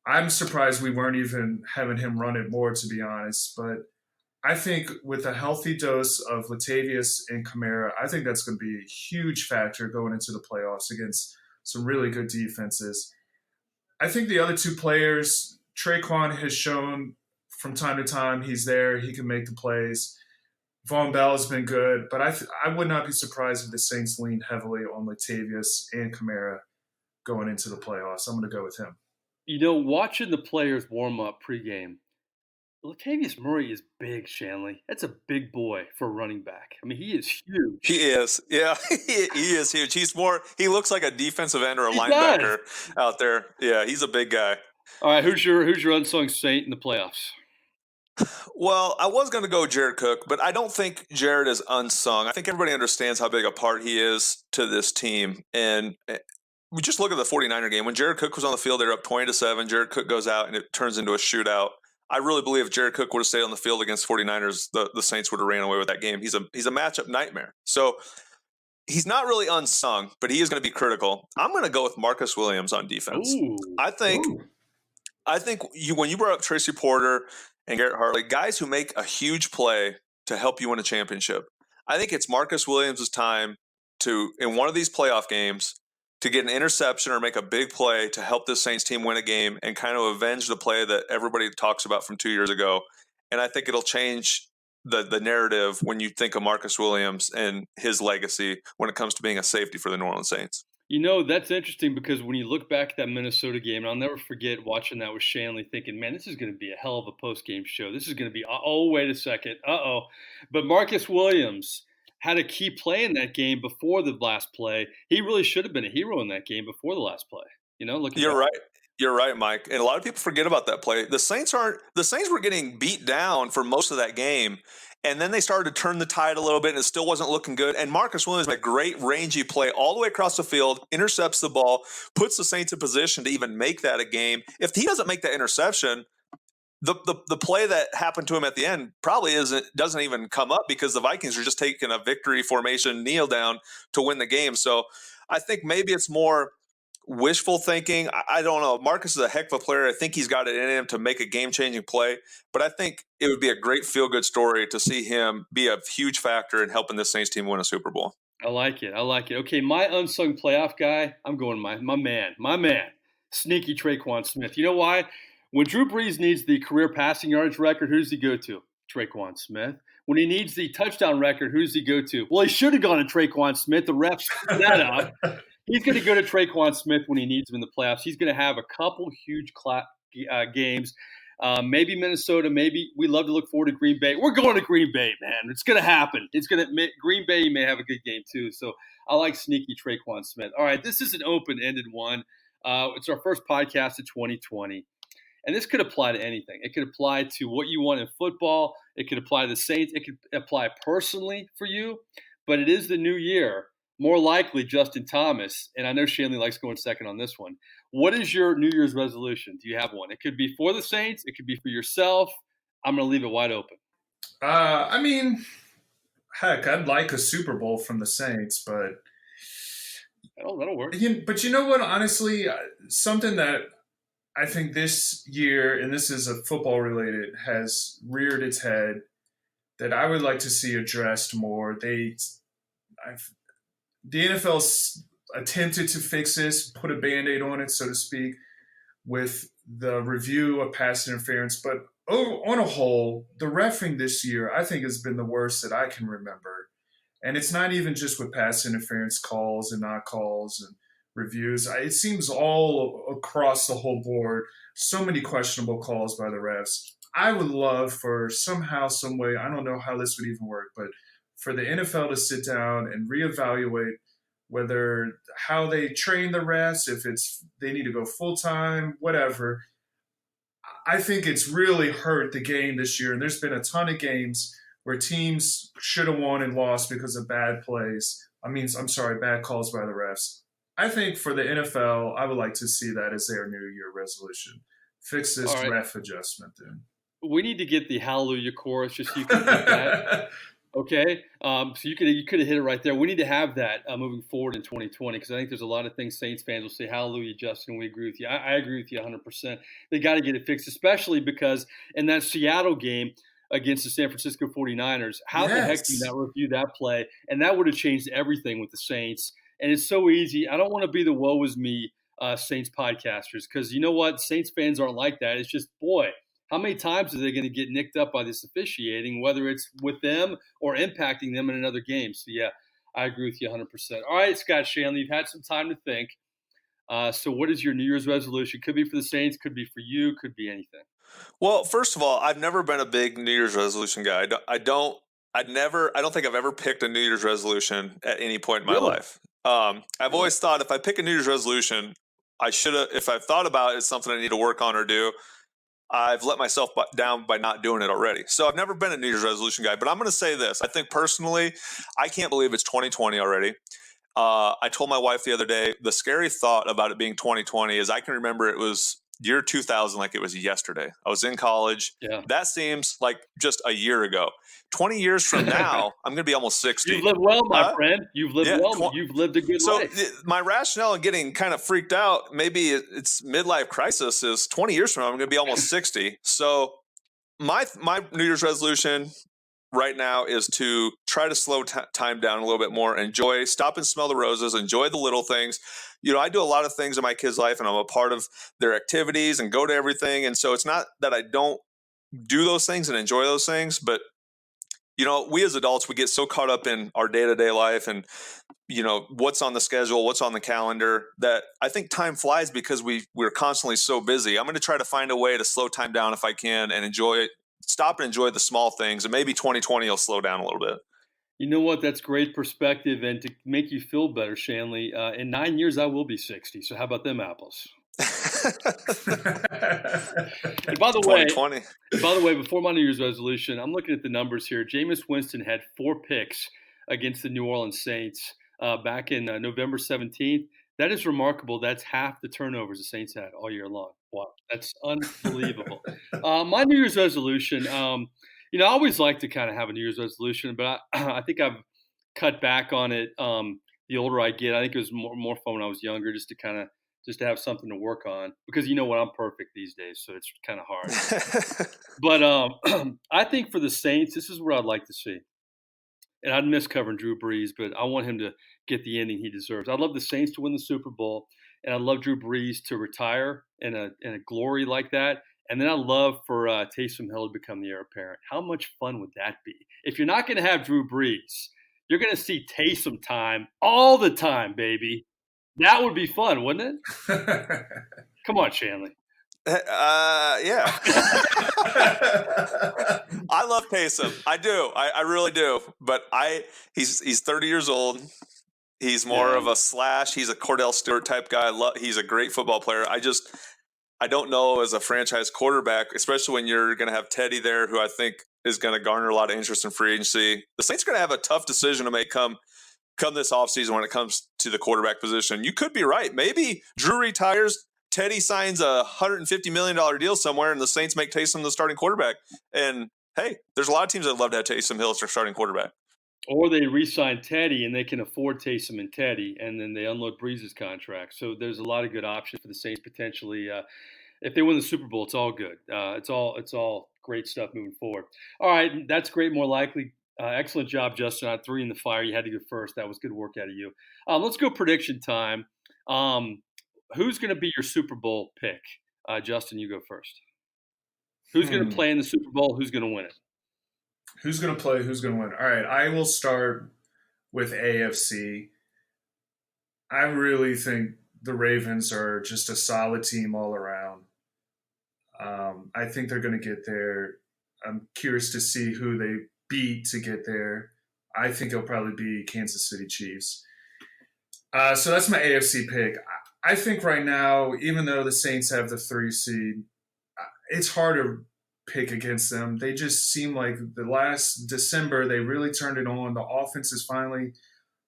I'm surprised we weren't even having him run it more, to be honest. But I think with a healthy dose of Latavius and Kamara, I think that's going to be a huge factor going into the playoffs against some really good defenses. I think the other 2 players, Traquan has shown from time to time he's there, he can make the plays. Von Bell has been good, but I would not be surprised if the Saints lean heavily on Latavius and Kamara going into the playoffs. I'm going to go with him. Watching the players warm up pregame, Latavius Murray is big, Shanle. That's a big boy for a running back. I mean, he is huge. He is. Yeah, he is huge. He looks like a defensive end or a He linebacker does. out there. Yeah, he's a big guy. All right, who's your unsung saint in the playoffs? Well, I was going to go Jared Cook, but I don't think Jared is unsung. I think everybody understands how big a part he is to this team. And we just look at the 49er game. When Jared Cook was on the field, they're up 20-7. Jared Cook goes out and it turns into a shootout. I really believe if Jared Cook would have stayed on the field against 49ers, the Saints would have ran away with that game. He's a matchup nightmare. So he's not really unsung, but he is going to be critical. I'm going to go with Marcus Williams on defense. Ooh. I think when you brought up Tracy Porter and Garrett Hartley, guys who make a huge play to help you win a championship, I think it's Marcus Williams' time to, in one of these playoff games, to get an interception or make a big play to help this Saints team win a game and kind of avenge the play that everybody talks about from 2 years ago. And I think it'll change the narrative when you think of Marcus Williams and his legacy when it comes to being a safety for the New Orleans Saints. That's interesting because when you look back at that Minnesota game, and I'll never forget watching that with Shanle thinking, man, this is going to be a hell of a post-game show. This is going to be, wait a second, But Marcus Williams had a key play in that game before the last play. He really should have been a hero in that game before the last play. You're right. You're right, Mike. And a lot of people forget about that play. The Saints were getting beat down for most of that game. And then they started to turn the tide a little bit, and it still wasn't looking good. And Marcus Williams made a great rangy play all the way across the field, intercepts the ball, puts the Saints in position to even make that a game. If he doesn't make that interception, the play that happened to him at the end probably doesn't even come up because the Vikings are just taking a victory formation kneel down to win the game. So I think maybe it's more wishful thinking. I don't know. Marcus is a heck of a player. I think he's got it in him to make a game-changing play. But I think it would be a great feel-good story to see him be a huge factor in helping this Saints team win a Super Bowl. I like it. Okay, my unsung playoff guy, I'm going my man, sneaky Traquan Smith. You know why? When Drew Brees needs the career passing yards record, who does he go to? Traquan Smith. When he needs the touchdown record, who does he go to? Well, he should have gone to Traquan Smith. The refs screwed that up. He's going to go to Traquan Smith when he needs him in the playoffs. He's going to have a couple huge games. Maybe Minnesota. Maybe we love to look forward to Green Bay. We're going to Green Bay, man. It's going to happen. Green Bay may have a good game too. So I like sneaky Traquan Smith. All right, this is an open-ended one. It's our first podcast of 2020. And this could apply to anything. It could apply to what you want in football. It could apply to the Saints. It could apply personally for you. But it is the new year. More likely, Justin Thomas. And I know Shanle likes going second on this one. What is your New Year's resolution? Do you have one? It could be for the Saints. It could be for yourself. I'm going to leave it wide open. Heck, I'd like a Super Bowl from the Saints, but that'll work. But you know what? Honestly, something that I think this year, and this is a football related, has reared its head that I would like to see addressed more. The NFL's attempted to fix this, put a Band-Aid on it, so to speak. with the review of pass interference. But on a whole, the reffing this year, I think, has been the worst that I can remember. And it's not even just with pass interference calls and not calls and reviews. It seems all across the whole board, so many questionable calls by the refs. I would love for somehow, some way, I don't know how this would even work, but for the NFL to sit down and reevaluate whether how they train the refs, if it's they need to go full time, whatever. I think it's really hurt the game this year, and there's been a ton of games where teams should have won and lost because of bad plays. I'm sorry, bad calls by the refs. I think for the NFL, I would like to see that as their New Year resolution. Fix this All right. ref adjustment then. We need to get the Hallelujah chorus just so you can hit that. Okay, so you could have hit it right there. We need to have that moving forward in 2020 because I think there's a lot of things Saints fans will say, hallelujah, Justin, we agree with you. I agree with you 100%. They got to get it fixed, especially because in that Seattle game against the San Francisco 49ers, how the heck do you not review that play? And that would have changed everything with the Saints. And it's so easy. I don't want to be the woe is me Saints podcasters because you know what? Saints fans aren't like that. It's just, boy, how many times are they going to get nicked up by this officiating, whether it's with them or impacting them in another game? So, yeah, I agree with you 100%. All right, Scott Shanle, you've had some time to think. So what is your New Year's resolution? Could be for the Saints, could be for you, could be anything. Well, first of all, I've never been a big New Year's resolution guy. I don't think I've ever picked a New Year's resolution at any point in my life. I've always thought if I pick a New Year's resolution, I should have, if I've thought about it, it's something I need to work on or do. I've let myself down by not doing it already. So I've never been a New Year's resolution guy, but I'm going to say this. I think personally, I can't believe it's 2020 already. I told my wife the other day, the scary thought about it being 2020 is I can remember it was year 2000 like it was yesterday. I was in college. Yeah. That seems like just a year ago. 20 years from now, I'm going to be almost 60. You've lived well, my friend. You've lived well. You've lived a good life. So my rationale in getting kind of freaked out, maybe it's midlife crisis, is 20 years from now, I'm going to be almost 60. So my New Year's resolution right now is to try to slow time down a little bit more, stop and smell the roses, enjoy the little things. You know, I do a lot of things in my kids' life and I'm a part of their activities and go to everything. And so it's not that I don't do those things and enjoy those things, but you know, we as adults, we get so caught up in our day-to-day life and, you know, what's on the schedule, what's on the calendar, that I think time flies because we're constantly so busy. I'm going to try to find a way to slow time down if I can and stop and enjoy the small things. And maybe 2020 will slow down a little bit. You know what? That's great perspective. And to make you feel better, Shanle, in 9 years, I will be 60. So how about them apples? And by the way, before my New Year's resolution, I'm looking at the numbers here. Jameis Winston had 4 picks against the New Orleans Saints back in November 17th. That is remarkable. That's half the turnovers the Saints had all year long. Wow, that's unbelievable. My New Year's resolution, you know, I always like to kind of have a New Year's resolution, but I think I've cut back on it the older I get. I think it was more fun when I was younger, just to have something to work on, because you know what, I'm perfect these days, so it's kind of hard. But I think for the Saints, this is what I'd like to see. And I'd miss covering Drew Brees, but I want him to get the ending he deserves. I'd love the Saints to win the Super Bowl, and I'd love Drew Brees to retire in a glory like that. And then I'd love for Taysom Hill to become the heir apparent. How much fun would that be? If you're not going to have Drew Brees, you're going to see Taysom time all the time, baby. That would be fun, wouldn't it? Come on, Shanle. Yeah. I love Taysom. I do. I really do. But he's 30 years old. He's more of a slash. He's a Cordell Stewart type guy. He's a great football player. I don't know as a franchise quarterback, especially when you're going to have Teddy there, who I think is going to garner a lot of interest in free agency. The Saints are going to have a tough decision to make come this offseason when it comes to the quarterback position. You could be right. Maybe Drew retires, Teddy signs a $150 million deal somewhere, and the Saints make Taysom the starting quarterback. And, hey, there's a lot of teams that would love to have Taysom Hill as their starting quarterback. Or they re-sign Teddy, and they can afford Taysom and Teddy, and then they unload Brees' contract. So there's a lot of good options for the Saints potentially. If they win the Super Bowl, it's all good. It's all great stuff moving forward. All right, that's great. More likely. Excellent job, Justin. I had 3 in the fire. You had to go first. That was good work out of you. Let's go prediction time. Who's going to be your Super Bowl pick? Justin, you go first. Who's going to play in the Super Bowl? Who's going to win it? Who's going to play? Who's going to win? All right, I will start with AFC. I really think the Ravens are just a solid team all around. I think they're going to get there. I'm curious to see who they beat to get there. I think it'll probably be Kansas City Chiefs. So that's my AFC pick. I think right now, even though the Saints have the 3 seed, it's hard to pick against them. They just seem like the last December, they really turned it on. The offense is finally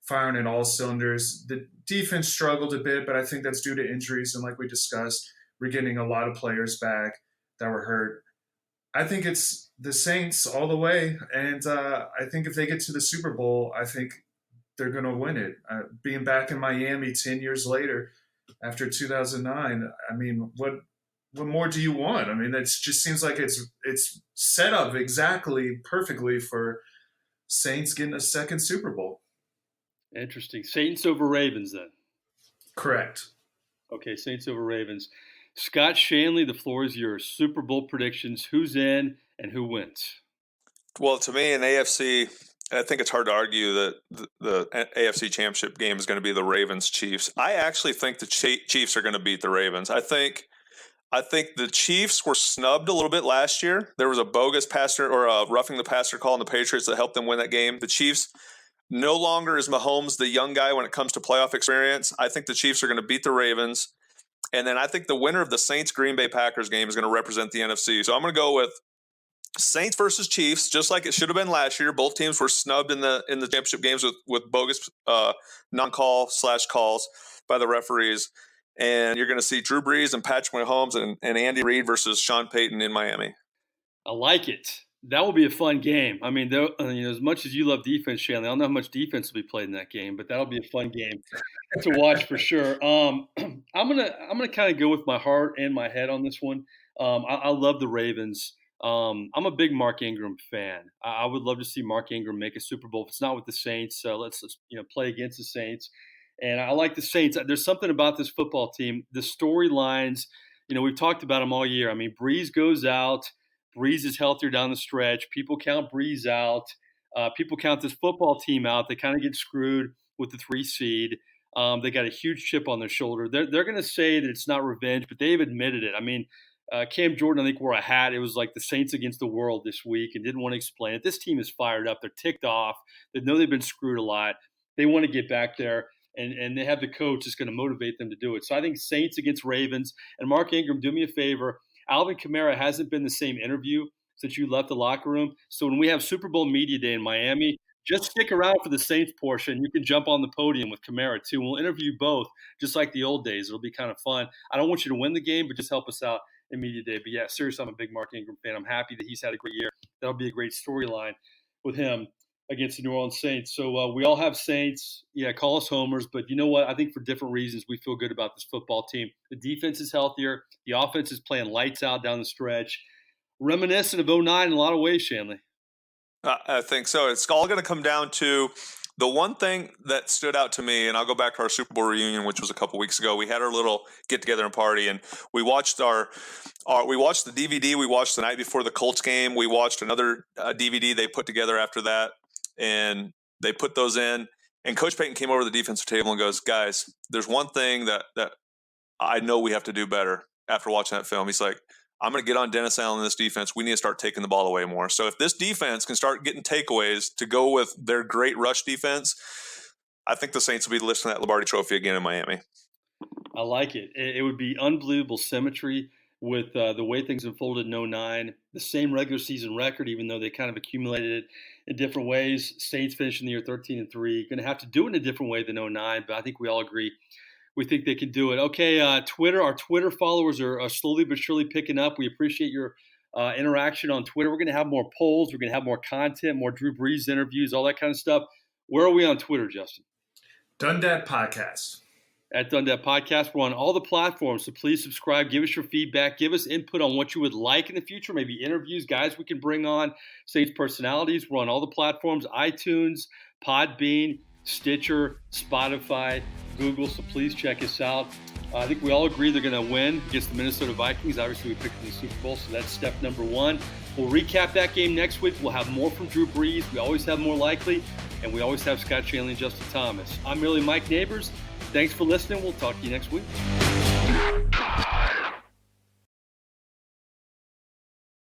firing at all cylinders. The defense struggled a bit, but I think that's due to injuries. And like we discussed, we're getting a lot of players back that were hurt. I think it's the Saints all the way. And I think if they get to the Super Bowl, I think they're going to win it. Being back in Miami 10 years later after 2009, I mean, what more do you want? I mean, it just seems like it's set up exactly perfectly for Saints getting a second Super Bowl. Interesting. Saints over Ravens then. Correct. Okay, Saints over Ravens. Scott Shanle, the floor is yours. Super Bowl predictions. Who's in and who wins? Well, to me, in AFC, I think it's hard to argue that the AFC Championship game is going to be the Ravens-Chiefs. I actually think the Chiefs are going to beat the Ravens. I think the Chiefs were snubbed a little bit last year. There was a bogus passer or a roughing the passer call on the Patriots that helped them win that game. The Chiefs no longer is Mahomes the young guy when it comes to playoff experience. I think the Chiefs are going to beat the Ravens. And then I think the winner of the Saints-Green Bay Packers game is going to represent the NFC. So I'm going to go with Saints versus Chiefs, just like it should have been last year. Both teams were snubbed in the championship games with bogus non-call / calls by the referees. And you're going to see Drew Brees and Patrick Mahomes and Andy Reid versus Sean Payton in Miami. I like it. That will be a fun game. I mean, as much as you love defense, Shanle, I don't know how much defense will be played in that game, but that'll be a fun game to watch for sure. I'm gonna kind of go with my heart and my head on this one. I love the Ravens. I'm a big Mark Ingram fan. I would love to see Mark Ingram make a Super Bowl. If it's not with the Saints, let's play against the Saints. And I like the Saints. There's something about this football team. The storylines, we've talked about them all year. I mean, Brees goes out. Brees is healthier down the stretch. People count Brees out. People count this football team out. They kind of get screwed with the 3 seed. They got a huge chip on their shoulder. They're going to say that it's not revenge, but they've admitted it. I mean, Cam Jordan, I think, wore a hat. It was like the Saints against the world this week and didn't want to explain it. This team is fired up. They're ticked off. They know they've been screwed a lot. They want to get back there, and they have the coach that's going to motivate them to do it. So I think Saints against Ravens. And Mark Ingram, do me a favor. Alvin Kamara hasn't been the same interview since you left the locker room. So when we have Super Bowl Media Day in Miami, just stick around for the Saints portion. You can jump on the podium with Kamara, too. We'll interview both, just like the old days. It'll be kind of fun. I don't want you to win the game, but just help us out in Media Day. But, yeah, seriously, I'm a big Mark Ingram fan. I'm happy that he's had a great year. That'll be a great storyline with him against the New Orleans Saints. So we all have Saints. Yeah, call us homers. But you know what? I think for different reasons, we feel good about this football team. The defense is healthier. The offense is playing lights out down the stretch. Reminiscent of 2009 in a lot of ways, Shanle. I think so. It's all going to come down to the one thing that stood out to me, and I'll go back to our Super Bowl reunion, which was a couple weeks ago. We had our little get-together and party, and we watched we watched the DVD. We watched the night before the Colts game. We watched another DVD they put together after that, and they put those in. And Coach Payton came over to the defensive table and goes, "Guys, there's one thing that I know we have to do better." After watching that film, he's like, "I'm going to get on Dennis Allen in this defense. We need to start taking the ball away more." So if this defense can start getting takeaways to go with their great rush defense, I think the Saints will be lifting that Lombardi Trophy again in Miami. I like it. It would be unbelievable symmetry with the way things unfolded in 2009. The same regular season record, even though they kind of accumulated it in different ways. Saints finishing the year 13-3. Going to have to do it in a different way than 2009, but I think we all agree we think they can do it. Okay, Twitter. Our Twitter followers are slowly but surely picking up. We appreciate your interaction on Twitter. We're going to have more polls. We're going to have more content, more Drew Brees interviews, all that kind of stuff. Where are we on Twitter, Justin? Dundat Podcast. At Dundat Podcast. We're on all the platforms, so please subscribe. Give us your feedback. Give us input on what you would like in the future, maybe interviews, guys we can bring on, Saints personalities. We're on all the platforms, iTunes, Podbean. Stitcher, Spotify, Google, so please check us out. I think we all agree they're going to win against the Minnesota Vikings. Obviously, we picked them in the Super Bowl, so that's step number one. We'll recap that game next week. We'll have more from Drew Brees. We always have more likely, and we always have Scott Shanle and Justin Thomas. I'm really Mike Nabors. Thanks for listening. We'll talk to you next week.